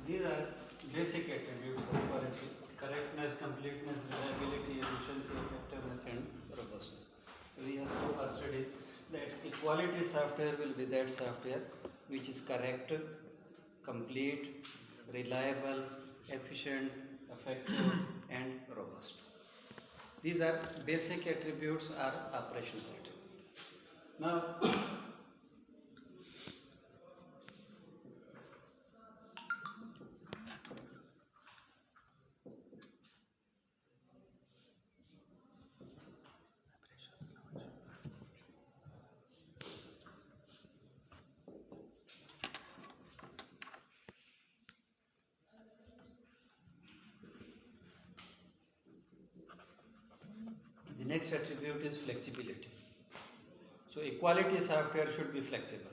These are basic attributes of quality: correctness, completeness, reliability, efficiency, effectiveness, and robustness. So we have so far studied that a quality software will be that software which is correct, complete, reliable, efficient, effective, and robust. These are basic attributes or operational attributes. Now, the next attribute is flexibility. So a quality software should be flexible.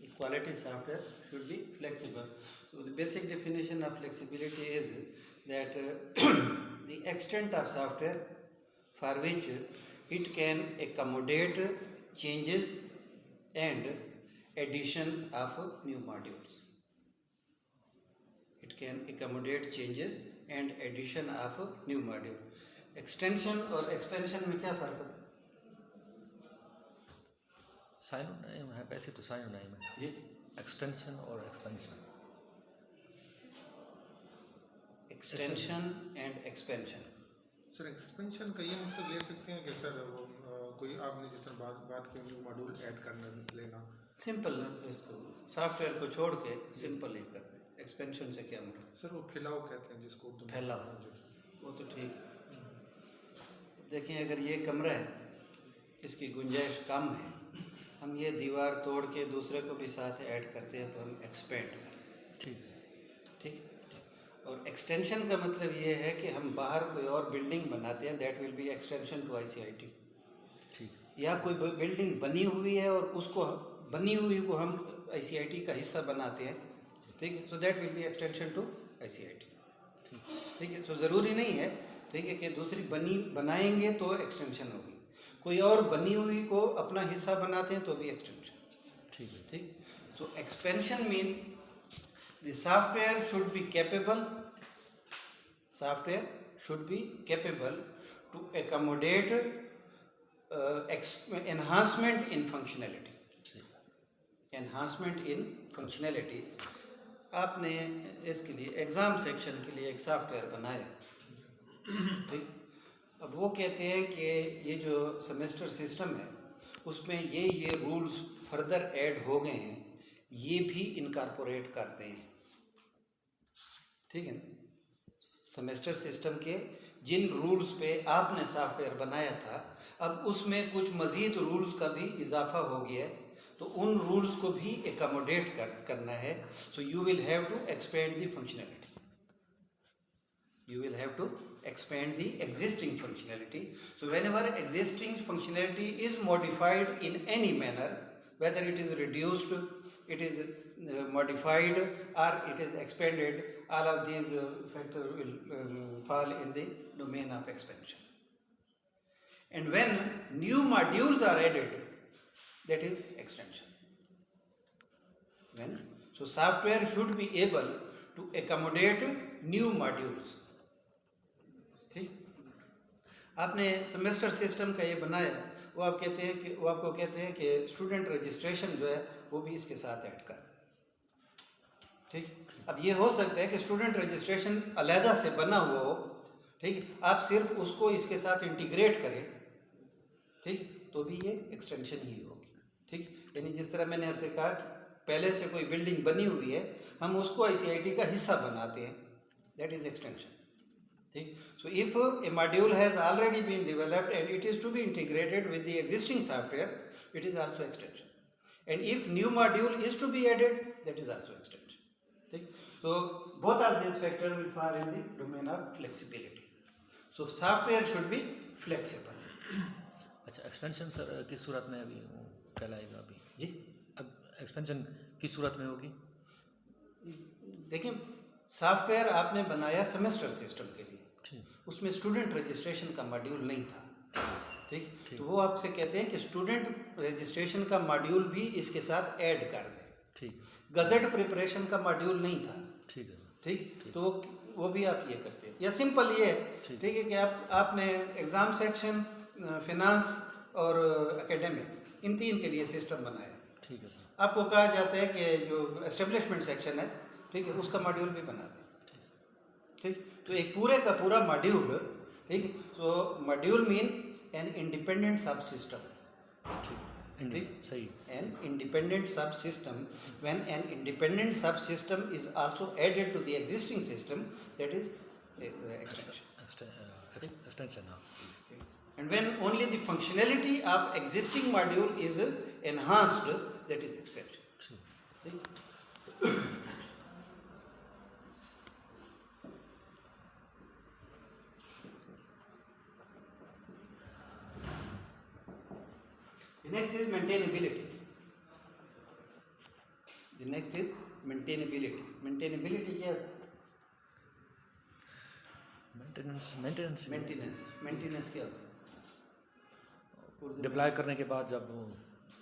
A quality software should be flexible. So the basic definition of flexibility is that the extent of software for which it can accommodate changes and addition of new modules. It can accommodate changes and addition of new module. Extension और expansion में क्या फ़र्क होता है? Synonym है, वैसे तो synonym है जी, एक्सटेंशन और expansion. Extension and expansion. Sir expansion का ये मतलब ले सकते हैं कि सर वो कोई आपने जिस तरह बात की न्यू मॉड्यूल ऐड करना लेना, सिंपल इसको सॉफ्टवेयर को छोड़ के सिंपल ही कर दें। एक्सपेंशन से क्या मतलब? सर वो फैलाव कहते हैं जिसको उर्दू में। फैलाव, वो तो ठीक है। देखिए, अगर ये कमरा है, इसकी गुंजाइश कम है, हम ये दीवार तोड़ के दूसरे को भी साथ ऐड करते हैं तो हम एक्सपेंड करते हैं। ठीक। और एक्सटेंशन का मतलब ये है कि हम बाहर कोई और बिल्डिंग बनाते हैं, that will be extension to ICIT। ठीक। या कोई बिल्डिंग बनी हुई है और उसको बनी हुई को हम ICIT का हिस्सा बनाते हैं, ठीक है, so that will be extension to ICIT। ठीक है। तो ज़रूरी नहीं है, ठीक है, कि दूसरी बनाएंगे तो एक्सटेंशन होगी, कोई और बनी हुई को अपना हिस्सा बनाते हैं तो भी एक्सटेंशन। ठीक है। ठीक। So expansion mean the software should be capable, software should be capable to accommodate enhancement in functionality। enhancement in functionality। आपने इसके लिए एग्ज़ाम सेक्शन के लिए एक सॉफ्टवेयर बनाया, ठीक। अब वो कहते हैं कि ये जो सेमेस्टर सिस्टम है उसमें ये रूल्स फर्दर ऐड हो गए हैं, ये भी इनकॉर्पोरेट करते हैं, ठीक है। सेमेस्टर सिस्टम के जिन रूल्स पे आपने सॉफ्टवेयर बनाया था, अब उसमें कुछ मज़ीद रूल्स का भी इजाफा हो गया है, तो उन रूल्स को भी एकोमोडेट करना है। So you will have to expand the functionality, you will have to expand the existing functionality. So whenever existing functionality is modified in any manner, whether it is reduced, it is modified, or it is expanded, all of these factors will fall in the domain of expansion. And when new modules are added, that is extension. So software should be able to accommodate new modules। ठीक। आपने semester system का ये बनाया, वो आप कहते हैं कि वो आपको कहते हैं कि स्टूडेंट रजिस्ट्रेशन जो है वो भी इसके साथ ऐड कर। ठीक। अब ये हो सकता है कि स्टूडेंट रजिस्ट्रेशन अलहदा से बना हुआ हो, ठीक, आप सिर्फ उसको इसके साथ इंटीग्रेट करें, ठीक, तो भी ये एक्सटेंशन ही होगी, ठीक। यानी जिस तरह मैंने आपसे कहा कि पहले से कोई बिल्डिंग बनी हुई है, हम उसको ICIT का हिस्सा बनाते हैं, दैट इज एक्सटेंशन, ठीक। So if a module has already been developed and it is to be integrated with the existing software, it is also extension, and if new module is to be added, that is also extension, ठीक। so both of these factors will fall in the domain of flexibility, so software should be flexible। अच्छा, expansion sir किस सूरत में अभी वो कहलाएगा अभी? जी, अब expansion किस सूरत में होगी? देखिए, सॉफ्टवेयर आपने बनाया सेमेस्टर सिस्टम के लिए, ठीक, उसमें स्टूडेंट रजिस्ट्रेशन का मॉड्यूल नहीं था, ठीक। तो वो आपसे कहते हैं कि स्टूडेंट रजिस्ट्रेशन का मॉड्यूल भी इसके साथ ऐड कर दें, ठीक, गजट प्रिपरेशन का मॉड्यूल नहीं था, ठीक है, ठीक। तो वो भी आप ये करते हैं, या सिंपल ये है, ठीक है, कि आपने एग्ज़ाम सेक्शन, फिनांस और एकेडमिक, इन 3 के लिए सिस्टम बनाया, ठीक है सर, आपको कहा जाता है कि जो एस्टेब्लिशमेंट सेक्शन है, ठीक है, उसका मॉड्यूल भी बना दें, ठीक। तो एक पूरे का पूरा मॉड्यूल, ठीक। तो मॉड्यूल मीन एन इंडिपेंडेंट सब सिस्टम, ठीक, सही, an independent subsystem, when an independent subsystem is also added to the existing system, that is extension, extension, हाँ, and when only the functionality of existing module is enhanced, that is extension, ठीक, the next is maintainability, the next is maintainability, maintainability क्या है? Maintenance maintenance क्या होता है? Deploy करने के बाद जब वो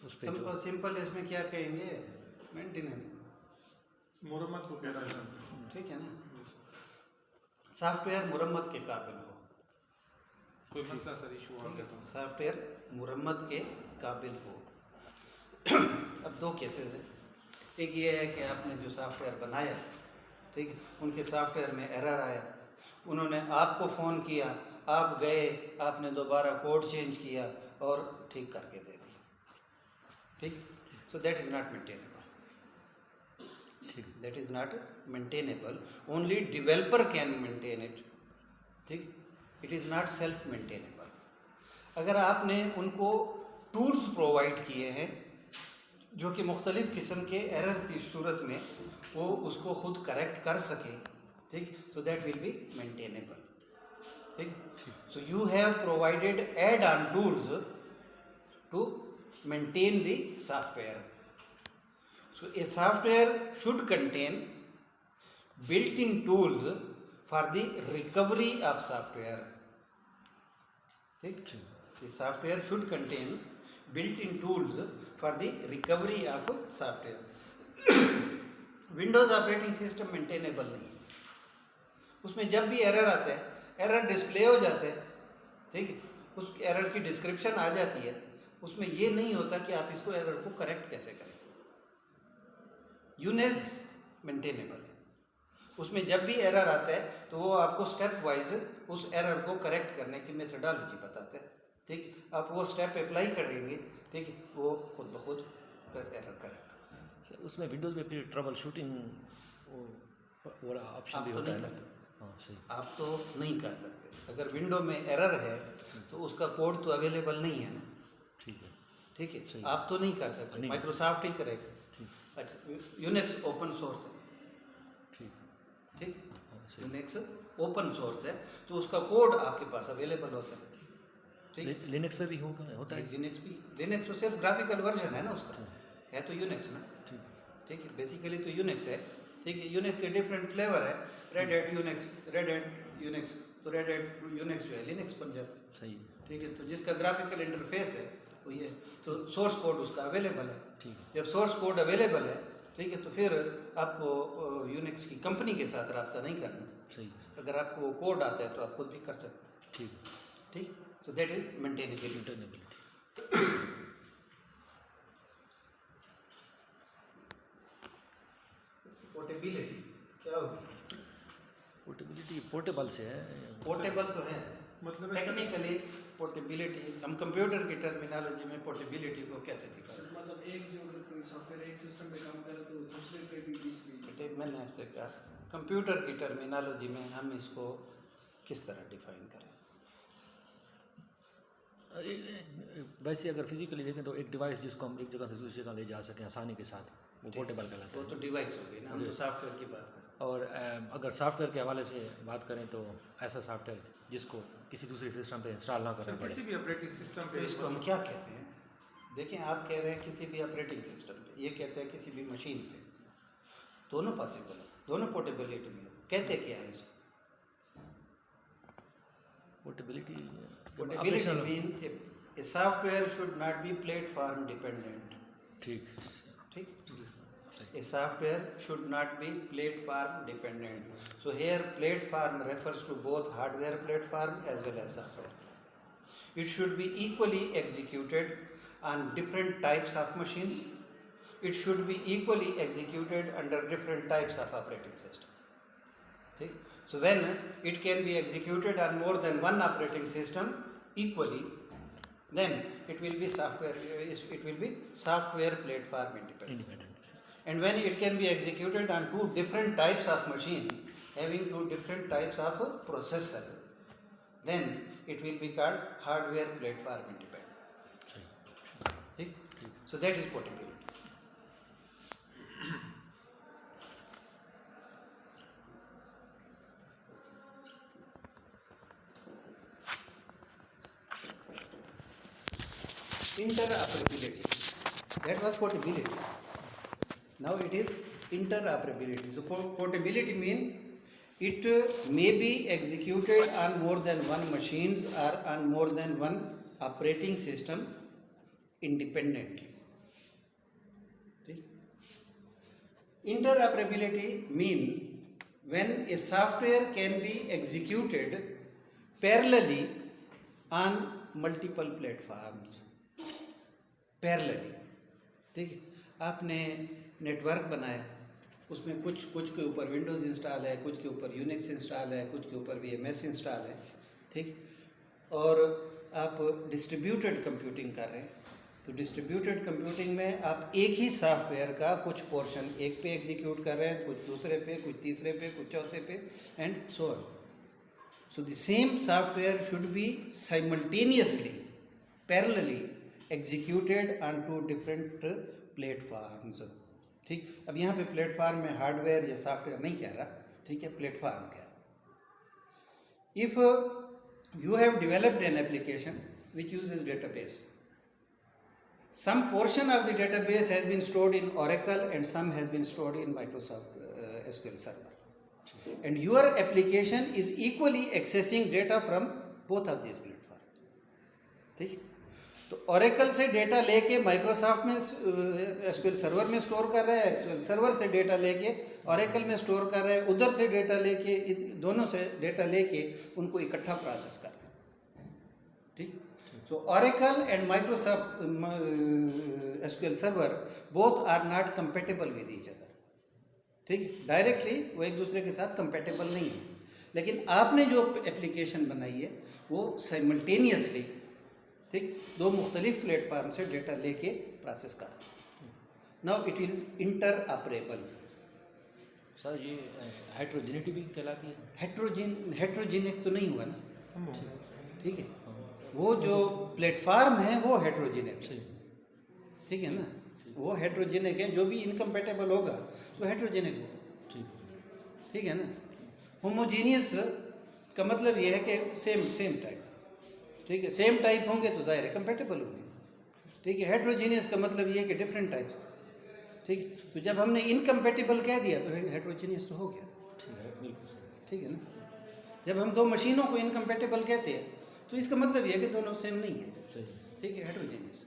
उस पे जो सिंपल इसमें क्या कहेंगे? मेंटेनेंस, मुरम्मत को कह रहा है, ठीक है ना। सॉफ्टवेयर मुरम्मत के काबिल हो, कोई मसला सर इशू आ गया तो सॉफ्टवेयर मुरम्मत के काबिल हो। अब 2 केसेस हैं, एक ये है कि आपने जो सॉफ्टवेयर बनाया, ठीक है, उनके सॉफ्टवेयर में एरर आया, उन्होंने आपको फ़ोन किया, आप गए, आपने दोबारा कोड चेंज किया और ठीक करके दे दी, ठीक। So that is not maintainable, ठीक, that is not maintainable, only developer can maintain it, ठीक। It is not self maintainable. अगर आपने उनको टूल्स प्रोवाइड किए हैं जो कि मुख्तलिफ़ किस्म के एरर की सूरत में वो उसको खुद करेक्ट कर सके, ठीक, so that will be maintainable, ठीक। So you have provided add on tools to maintain the software, so a software should contain built in tools for the recovery of software, ठीक। The software should contain built-in tools for the recovery of software। Windows operating system maintainable नहीं है, उसमें जब भी error आता है, error display हो जाता है, ठीक है, उस एरर की डिस्क्रिप्शन आ जाती है, उसमें ये नहीं होता कि आप इसको एरर को करेक्ट कैसे करें। यूनिक्स मेंटेनेबल है, उसमें जब भी एरर आता है तो वो आपको स्टेप वाइज उस एरर को करेक्ट करने की मेथडोलॉजी बताता है, ठीक। आप वो स्टेप अप्लाई करेंगे, ठीक, वो खुद ब खुद एरर करेक्ट। सर उसमें विंडोज़ में फिर ट्रबल शूटिंग वो वाला ऑप्शन भी आप तो होता है नहीं ना? कर सकते, हाँ, सही, आप तो नहीं कर सकते। अगर विंडो में एरर है तो उसका कोड तो अवेलेबल नहीं है ना, ठीक है, ठीक है, सही। आप तो नहीं कर सकते, नहीं कर माइक्रोसॉफ्ट ही करेगा। ठीक, अच्छा, यूनिक्स ओपन सोर्स है, ठीक, ठीक, हाँ, सही। यूनिक्स ओपन सोर्स है तो उसका कोड आपके पास अवेलेबल होता है, ठीक। लिनक्स पे भी होता है, लिनक्स भी, लिनक्स तो सिर्फ ग्राफिकल वर्जन है ना उसका, है तो यूनिक्स ना, ठीक, ठीक है, बेसिकली तो यूनिक्स है, ठीक है। यूनिक्स के डिफरेंट फ्लेवर है, red hat Unix, red hat Unix, तो रेड हैट यूनिक्स जो है लिनक्स बन जाता है, सही, ठीक है। तो जिसका ग्राफिकल इंटरफेस है वो ये, तो सोर्स कोड उसका अवेलेबल है, ठीक है, जब सोर्स कोड अवेलेबल है, ठीक है, तो फिर आपको यूनिक्स की कंपनी के साथ रब्ता नहीं करना, सही, अगर आपको वो कोड आता है तो आप खुद भी कर सकते हैं, ठीक, ठीक। So that is maintainability. Maintainability, portability क्या होगी? पोर्टेबिलिटी पोर्टेबल से है। पोर्टेबल तो है, मतलब टेक्निकली पोर्टेबिलिटी हम कंप्यूटर की टर्मिनोलॉजी में पोर्टेबिलिटी को कैसे डिफाइन? मतलब एक जो अगर कोई सॉफ्टवेयर एक सिस्टम पे काम करे तो दूसरे पे भी इसलिए मैंने आपसे कहा कंप्यूटर की टर्मिनोलॉजी में हम इसको किस तरह डिफाइन करें? वैसे अगर फिजिकली देखें तो एक डिवाइस जिसको हम एक जगह से दूसरी जगह ले जा सकें आसानी के साथ, वो पोर्टेबल कहलाता वो है। तो डिवाइस हो गई ना, हम तो सॉफ्टवेयर की बात करें। और अगर सॉफ्टवेयर के हवाले से बात करें तो ऐसा सॉफ्टवेयर जिसको किसी दूसरे सिस्टम पे इंस्टॉल ना करना पड़े। किसी भी ऑपरेटिंग सिस्टम तो पे इसको हम क्या कहते हैं? देखिए, आप कह रहे हैं किसी भी ऑपरेटिंग सिस्टम पे, ये कहते हैं किसी भी मशीन पे, दोनों पॉसिबल है, दोनों पोर्टेबिलिटी में कहते क्या है इसको? Portability portability mean a software should not be platform dependent. ठीक ठीक? A software should not be platform dependent. So here platform refers to both hardware platform as well as software. It should be equally executed on different types of machines. It should be equally executed under different types of operating system. Okay? So when it can be executed on more than one operating system equally, then it will be software platform independent. And when it can be executed on two different types of machine having two different types of processor, then it will be called hardware platform independent. सही। ठीक? So that is portability. Interoperability. That was portability. Now it is interoperability. So portability means it may be executed on more than one machines or on more than one operating system independently. Okay? Interoperability means when a software can be executed parallelly on multiple platforms. Parallelly, ठीक है? आपने network बनाया, उसमें कुछ के ऊपर Windows install है, कुछ के ऊपर यूनिक्स इंस्टॉल है, कुछ के ऊपर VMS इंस्टॉल है, ठीक? और आप डिस्ट्रीब्यूटेड कंप्यूटिंग कर रहे हैं, तो डिस्ट्रीब्यूटेड कंप्यूटिंग में आप एक ही सॉफ्टवेयर का कुछ पोर्शन एक पे एग्जीक्यूट कर रहे हैं, कुछ दूसरे पे, कुछ तीसरे पे, कुछ चौथे पे, and so on. So the same software should be simultaneously, parallelly executed on two different platforms. ठीक? अब यहाँ पे प्लेटफॉर्म में हार्डवेयर या सॉफ्टवेयर नहीं कह रहा, ठीक है, प्लेटफॉर्म कह रहा. If you have developed an application which uses database, some portion of the database has been stored in Oracle and some has been stored in Microsoft SQL Server. And your application is equally accessing data from both of these platforms. ठीक है? तो Oracle से data लेके Microsoft में SQL server में store कर रहा है, SQL सर्वर से डेटा लेके Oracle में स्टोर कर रहा है, उधर से डेटा लेके, दोनों से डेटा लेके उनको इकट्ठा प्रोसेस कर रहा है. ठीक? So Oracle and Microsoft SQL server both are not compatible with each other. ठीक? डायरेक्टली वो एक दूसरे के साथ कंपेटेबल नहीं है, लेकिन आपने जो एप्लीकेशन बनाई है वो साइमल्टेनियसली, ठीक, दो मुख्तलिफ प्लेटफार्म से डेटा लेके प्रोसेस कर. Now it is inter operable. Sir ये हेट्रोजेनिटी भी कहलाती है? हेट्रोजेनिक तो नहीं हुआ ना, ठीक है? वो जो प्लेटफार्म है वो हेट्रोजेनिक, ठीक है ना, वो हेट्रोजेनिक है. जो भी इनकम्पेटेबल होगा तो हेट्रोजेनिक होगा, ठीक है ना. होमोजीनियस का मतलब ये है कि सेम टाइप, ठीक है, सेम टाइप होंगे तो जाहिर है कंपेटेबल होंगे, ठीक है. हेट्रोजीनियस का मतलब ये है कि डिफरेंट टाइप, ठीक है. तो जब हमने इनकम्पेटेबल कह दिया तो हेट्रोजीनियस तो हो गया, ठीक है ना. जब हम दो मशीनों को इनकम्पेटेबल कहते हैं तो इसका मतलब ये है कि दोनों सेम नहीं है, ठीक है, heterogeneous.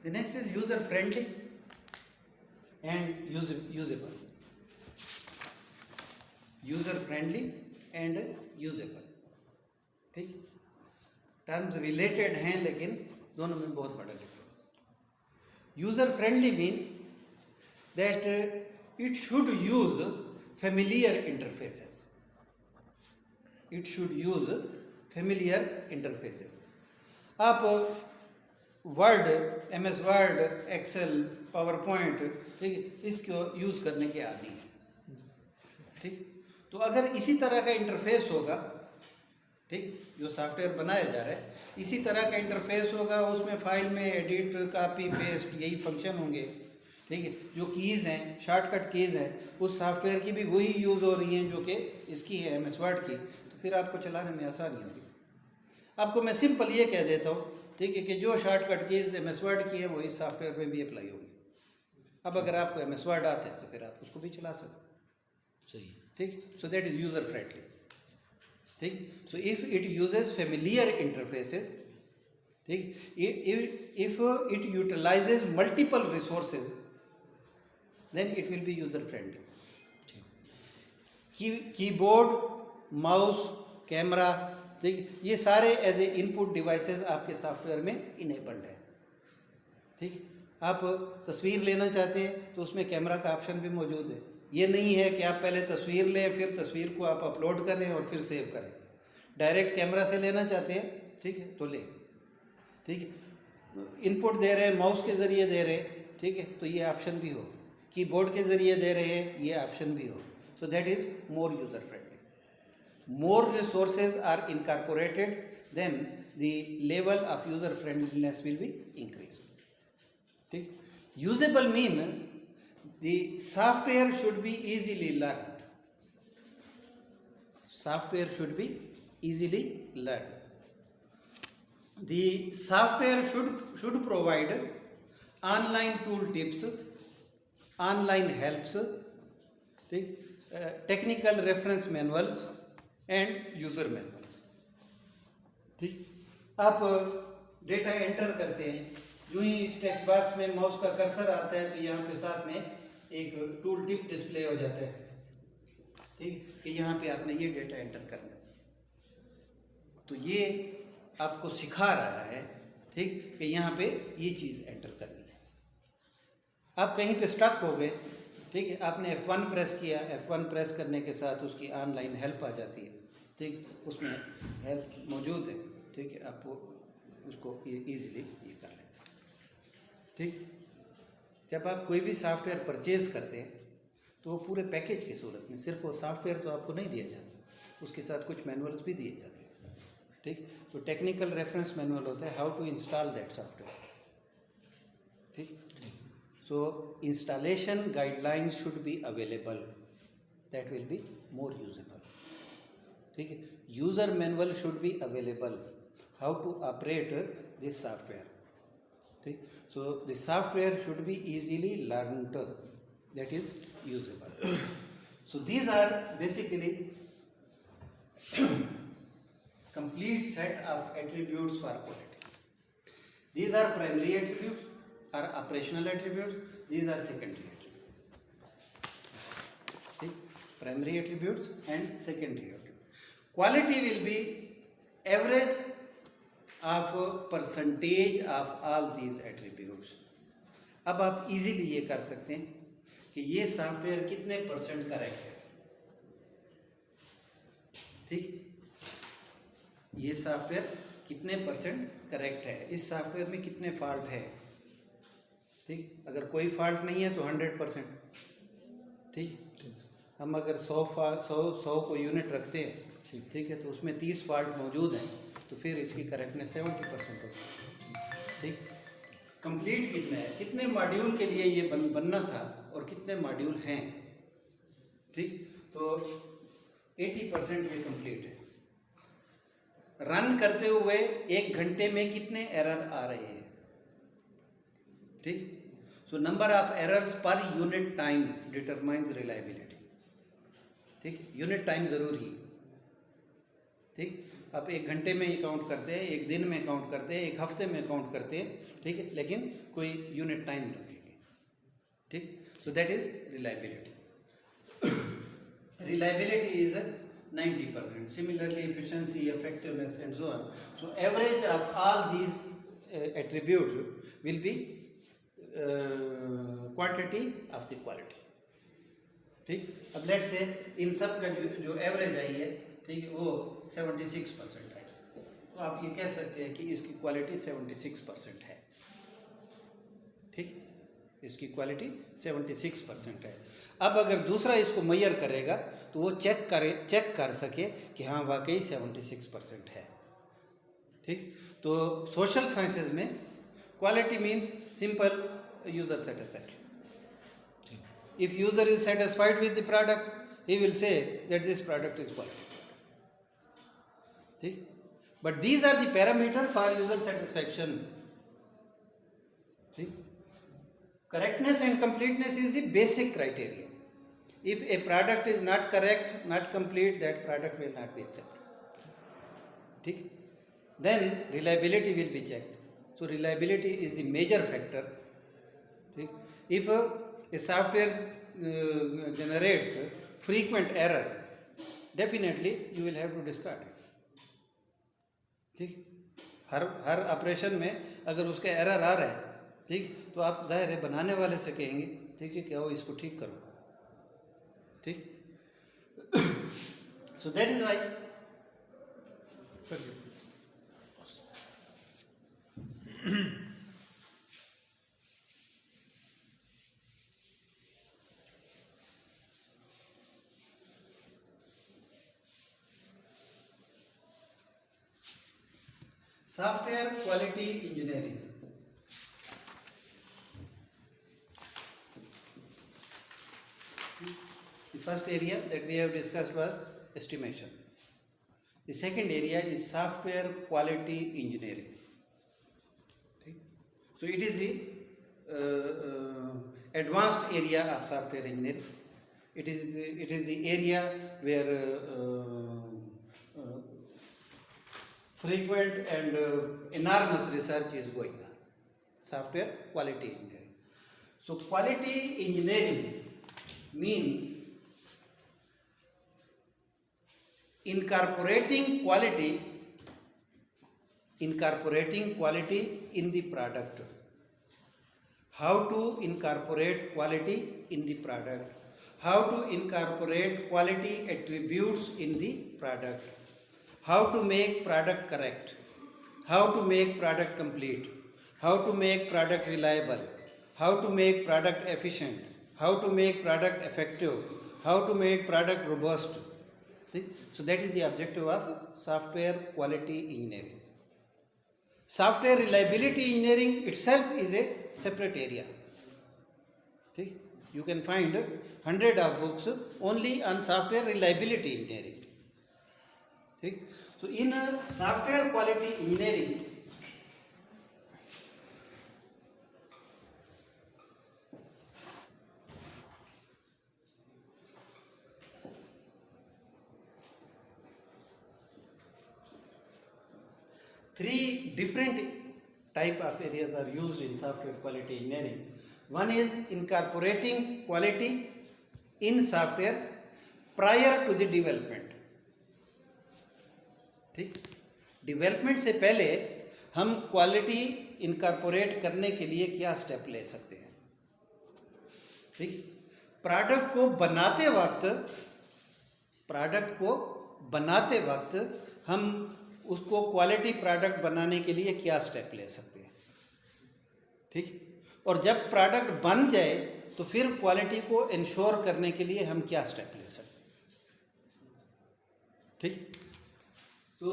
The next is user friendly and usable. User friendly and usable. ठीक, टर्म्स रिलेटेड हैं लेकिन दोनों में बहुत बड़ा difference. User friendly mean that it should use familiar interfaces. It should use familiar interfaces. आप Word, MS Word, Excel, PowerPoint, ठीक, इसको यूज़ करने के आदी हैं. ठीक, तो अगर इसी तरह का इंटरफेस होगा, ठीक, जो सॉफ्टवेयर बनाया जा रहा है इसी तरह का इंटरफेस होगा, उसमें फाइल में एडिट, कॉपी, पेस्ट यही फंक्शन होंगे. ठीक है, जो कीज़ हैं, शॉर्टकट कीज़ हैं, उस सॉफ्टवेयर की भी वही यूज़ हो रही हैं जो कि इसकी है MS वर्ड की, तो फिर आपको चलाने में आसानी होगी. आपको मैं सिंपल ये कह देता हूँ, ठीक है, कि जो शॉर्टकट कीज़ MS वर्ड की है वो इस सॉफ्टवेयर में भी अप्लाई होगी. अब अगर आपको MS वर्ड आता है तो फिर आप उसको भी चला सकते. सही. ठीक, so that is user friendly. ठीक, so if it uses familiar interfaces, ठीक, if it utilises multiple resources, then it will be user friendly. Keyboard, mouse, camera, ठीक, ये सारे एज ए इनपुट डिवाइसेस आपके सॉफ्टवेयर में इनेबल्ड है. ठीक, आप तस्वीर लेना चाहते हैं तो उसमें कैमरा का ऑप्शन भी मौजूद है. ये नहीं है कि आप पहले तस्वीर लें फिर तस्वीर को आप अपलोड करें और फिर सेव करें. डायरेक्ट कैमरा से लेना चाहते हैं, ठीक है, तो ले. ठीक है, इनपुट दे रहे हैं, माउस के ज़रिए दे रहे हैं, ठीक है, तो ये ऑप्शन भी हो. कीबोर्ड के ज़रिए दे रहे हैं, ये ऑप्शन भी हो. So that is more user friendly. More resources are incorporated, then the level of user friendliness will be increase. ठीक, usable mean the software should be easily learn. Software should be easily learn. The software should provide online tool tips, online helps, ठीक, technical reference manuals and user manuals. ठीक, आप data enter करते हैं, जो ही इस text box में mouse का cursor आता है तो यहाँ पे साथ में एक टूल टिप डिस्प्ले हो जाता है. ठीक, कि यहाँ पे आपने ये डेटा एंटर करना है. तो ये आपको सिखा रहा है, ठीक, कि यहाँ पे ये चीज़ एंटर करनी है. आप कहीं पे स्टक हो गए, ठीक है, आपने F1 प्रेस किया, F1 प्रेस करने के साथ उसकी ऑनलाइन हेल्प आ जाती है. ठीक, उसमें हेल्प मौजूद है. ठीक है, आप उसको ईज़िली ये कर लें. ठीक, जब आप कोई भी सॉफ्टवेयर परचेज़ करते हैं तो वो पूरे पैकेज की सूरत में, सिर्फ वो सॉफ्टवेयर तो आपको नहीं दिया जाता, उसके साथ कुछ मैनुअल्स भी दिए जाते हैं. ठीक, तो टेक्निकल रेफरेंस मैनुअल होता है, how to install that software. ठीक, so installation guidelines should be available, that will be more usable. ठीक है, user manual should be available, how to operate this software. ठीक, so the software should be easily learned, that is usable. So these are basically complete set of attributes for quality. These are primary attributes or operational attributes. These are secondary attributes. Okay? Primary attributes and secondary attributes. Quality will be average of percentage of all these attributes. अब आप easily ये कर सकते हैं कि ये software कितने % correct है. ठीक, ये सॉफ्टवेयर कितने % करेक्ट है, इस सॉफ्टवेयर में कितने फॉल्ट है. ठीक, अगर कोई फॉल्ट नहीं है तो 100%. ठीक, हम अगर 100 को यूनिट रखते हैं, ठीक है, तो उसमें 30 फॉल्ट मौजूद हैं, तो फिर इसकी करेक्टनेस 70% होगी. ठीक, कंप्लीट कितना है, कितने मॉड्यूल के लिए ये बनना था और कितने मॉड्यूल हैं. ठीक, तो 80% ये कंप्लीट है. रन करते हुए 1 घंटे में कितने एरर आ रहे हैं. ठीक, so number of errors per unit time determines reliability. ठीक, यूनिट टाइम जरूरी है. ठीक, आप 1 घंटे में ही काउंट करते हैं, 1 दिन में काउंट करते हैं, 1 हफ्ते में काउंट करते हैं, ठीक है, लेकिन कोई यूनिट टाइम रखेंगे, ठीक. So that is reliability. Reliability is 90%. Similarly, efficiency, effectiveness, and so on. So, average of all these attributes will be quantity of the quality. ठीक. अब लेट से इन सब का जो एवरेज आई है, ठीक है, वो 76% आई. तो आप ये कह सकते हैं कि इसकी क्वालिटी 76% है. ठीक, इसकी क्वालिटी 76% है. अब अगर दूसरा इसको मैयर करेगा तो वो चेक कर सके कि हाँ वाकई 76% है. ठीक. तो सोशल साइंसेज में quality means simple user satisfaction. If user is satisfied with the product, he will say that this product is quality. ठीक. But these are the parameters for user satisfaction. ठीक. Correctness and completeness is the basic criteria. If a product is not correct, not complete, that product will not be accepted. ठीक. Then reliability will be checked. So reliability is the major factor. ठीक. If a software generates frequent errors, definitely you will have to discard it. ठीक. हर operation में अगर उसका error आ रहा है, ठीक, तो आप जाहिर है बनाने वाले से कहेंगे, ठीक है, क्या हो इसको ठीक करो. ठीक. So that is why Software quality engineering. The first area that we have discussed was estimation. The second area is software quality engineering. So it is the advanced area of software engineering. It is the area where frequent and enormous research is going on. Software quality engineering. So quality engineering means incorporating quality in the product. How to incorporate quality in the product? How to incorporate quality attributes in the product? How to make product correct? How to make product complete? How to make product reliable? How to make product efficient? How to make product effective? How to make product robust? So that is the objective of software quality engineering. Software reliability engineering itself is a separate area. You can find 100 of books only on software reliability engineering. So in software quality engineering, three different type of areas are used in software quality engineering. One is incorporating quality in software prior to the development. ठीक. Development से पहले हम quality incorporate करने के लिए क्या step ले सकते हैं. ठीक. प्रोडक्ट को बनाते वक्त हम उसको क्वालिटी प्रोडक्ट बनाने के लिए क्या स्टेप ले सकते हैं. ठीक. और जब प्रोडक्ट बन जाए तो फिर क्वालिटी को इंश्योर करने के लिए हम क्या स्टेप ले सकते हैं. ठीक. तो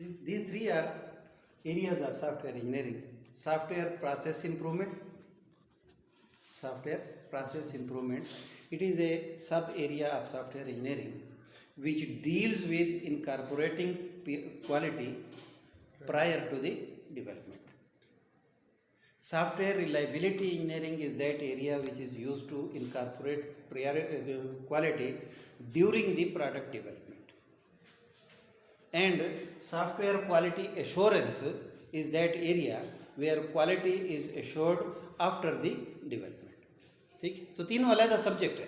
These three are areas of software engineering: software process improvement. Software process improvement. It is a sub area of software engineering which deals with incorporating quality prior to the development. Software reliability engineering is that area which is used to incorporate quality during the product development. And software quality assurance is that area where quality is assured after the development. ठीक, तो तीनों अलग subject है,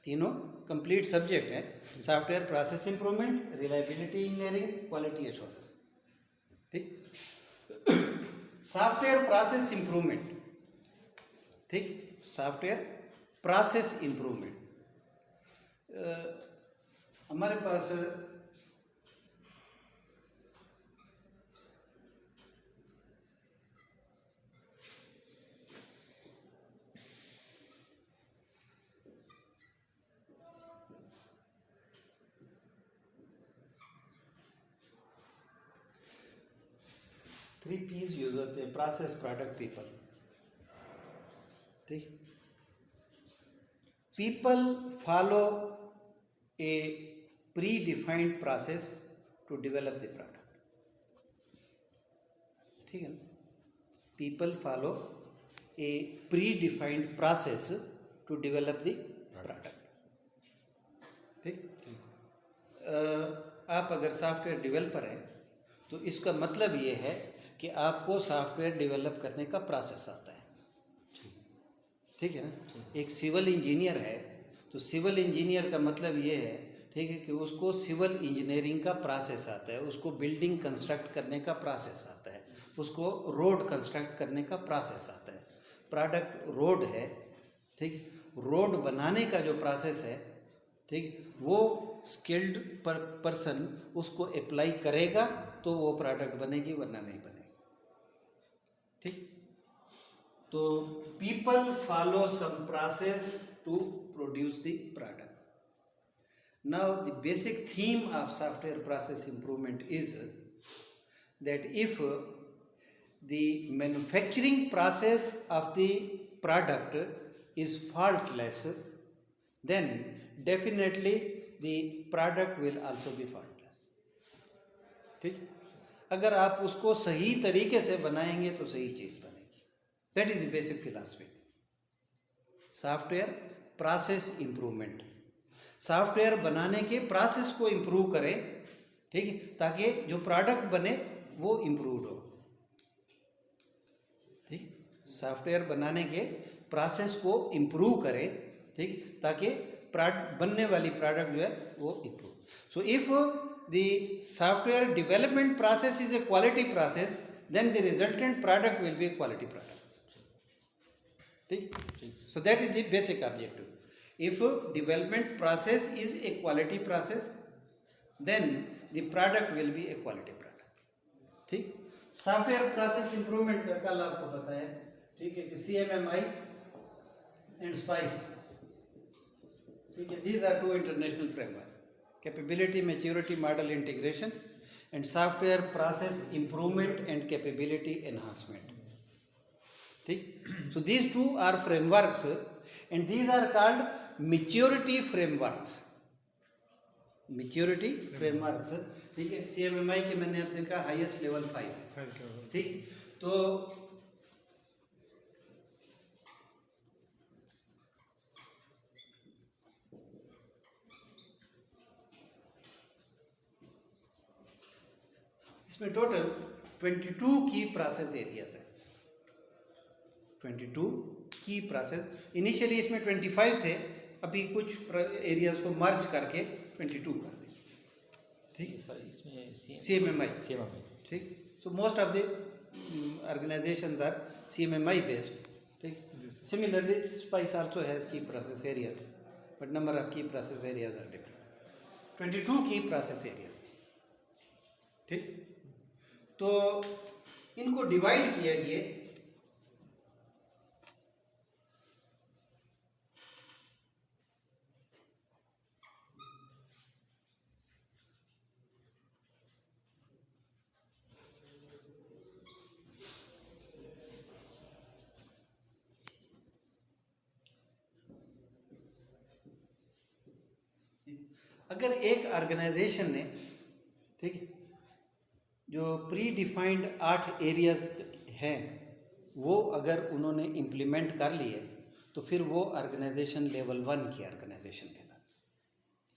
तीनों complete subject है: software process improvement, reliability engineering, quality assurance. ठीक, software process improvement. ठीक, software process improvement. हमारे पास 3 P's यूज होते हैं: प्रोसेस, प्रोडक्ट, पीपल. ठीक, people follow a predefined process to develop the product. ठीक है ना, people follow a predefined process to develop the product. ठीक, आप अगर सॉफ्टवेयर डेवलपर हैं तो इसका मतलब ये है कि आपको सॉफ्टवेयर डेवलप करने का प्रोसेस आता है. ठीक है ना. एक सिविल इंजीनियर है तो सिविल इंजीनियर का मतलब ये है, ठीक है, कि उसको सिविल इंजीनियरिंग का प्रोसेस आता है, उसको बिल्डिंग कंस्ट्रक्ट करने का प्रोसेस आता है, उसको रोड कंस्ट्रक्ट करने का प्रोसेस आता है. प्रोडक्ट रोड है. ठीक, रोड बनाने का जो प्रोसेस है, ठीक, वो स्किल्ड पर्सन उसको अप्लाई करेगा तो वो प्रोडक्ट बनेगी, वरना नहीं बनेगी. ठीक, तो people follow some process to produce the product. Now the basic theme of software process improvement is that if the manufacturing process of the product is faultless, then definitely the product will also be faultless. ठीक, अगर आप उसको सही तरीके से बनाएंगे तो सही चीज़ बनेगी. That is the basic philosophy. Software process improvement, software बनाने के प्रोसेस को इंप्रूव करें. ठीक, ताकि जो प्रोडक्ट बने वो इम्प्रूव्ड हो. ठीक, सॉफ्टवेयर बनाने के प्रोसेस को इम्प्रूव करें. ठीक, ताकि बनने वाली प्रोडक्ट जो है वो improve. So if the software development process is a quality process, then the resultant product will be a quality product. ठीक, so that is the basic objective. If development process is a quality process, then the product will be a quality product. ठीक, software process improvement का कल आपको बताया. ठीक है, कि CMMI and spice. ठीक है, these are 2 international framework: capability maturity model integration and software process improvement and capability enhancement. ठीक, so these 2 are frameworks and these are called maturity frameworks. Maturity frameworks. ठीक है, CMMI के मैंने आपसे कहा highest level 5 है. ठीक, तो इसमें टोटल 22 की प्रोसेस एरियाज है. 22 की प्रोसेस. इनिशियली इसमें 25 थे, अभी कुछ एरियाज को मर्ज करके 22 कर दिए. ठीक, सर इसमें CMMI. ठीक, so most of the organisations are CMMI based. ठीक, similarly SPICE also has key process areas, but number of key process areas are different. 22 key process area. ठीक, तो इनको डिवाइड किया गया. अगर एक ऑर्गेनाइजेशन ने, ठीक है, जो प्री डिफाइंड 8 एरियाज हैं वो अगर उन्होंने इम्प्लीमेंट कर लिए तो फिर वो ऑर्गेनाइजेशन लेवल 1 की ऑर्गेनाइजेशन कहलाती।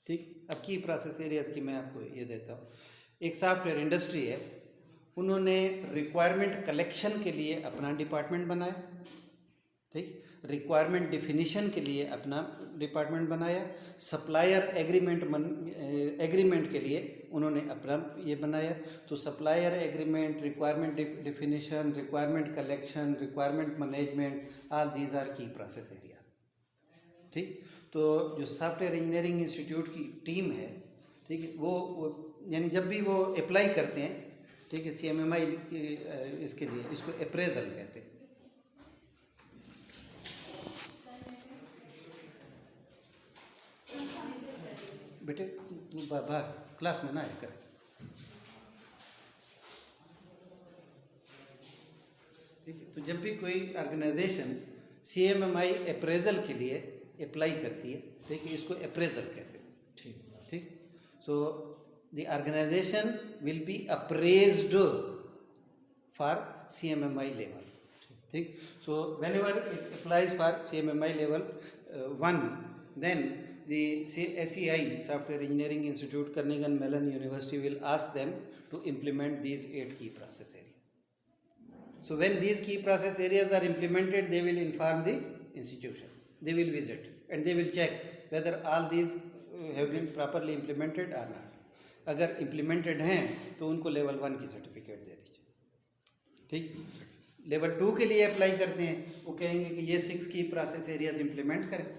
ठीक, अब की प्रोसेस एरियाज की मैं आपको ये देता हूँ। एक सॉफ्टवेयर इंडस्ट्री है, उन्होंने रिक्वायरमेंट कलेक्शन के लिए अपना डिपार्टमेंट बनाया, ठीक, रिक्वायरमेंट डिफिनीशन के लिए अपना डिपार्टमेंट बनाया, सप्लायर एग्रीमेंट के लिए उन्होंने अपना ये बनाया। तो supplier agreement, requirement definition, requirement collection, requirement management, all these are key process area. ठीक, तो जो सॉफ्टवेयर इंजीनियरिंग इंस्टीट्यूट की टीम है, ठीक है, वो यानी जब भी वो अप्लाई करते हैं, ठीक है, CMMI इसके लिए, इसको अप्रेजल कहते हैं। बेटे बाहर क्लास में ना आया कर। ठीक है, तो जब भी कोई ऑर्गेनाइजेशन CMMI अप्रेजल के लिए अप्लाई करती है, ठीक है, इसको अप्रेजल कहते हैं। ठीक, ठीक, so the organisation will be appraised for CMMI level. ठीक, so whenever it applies for CMMI level 1, then the SEI, Software Engineering Institute, Carnegie Mellon University, will ask them to implement these 8 key process areas. So when these key process areas are implemented, they will inform the institution. They will visit and they will check whether all these have been properly implemented or not. अगर implemented हैं तो उनको level 1 की certificate दे दीजिए। ठीक, level 2 के लिए apply करते हैं, वो कहेंगे कि ये 6 की प्रोसेस एरियाज इम्प्लीमेंट करें।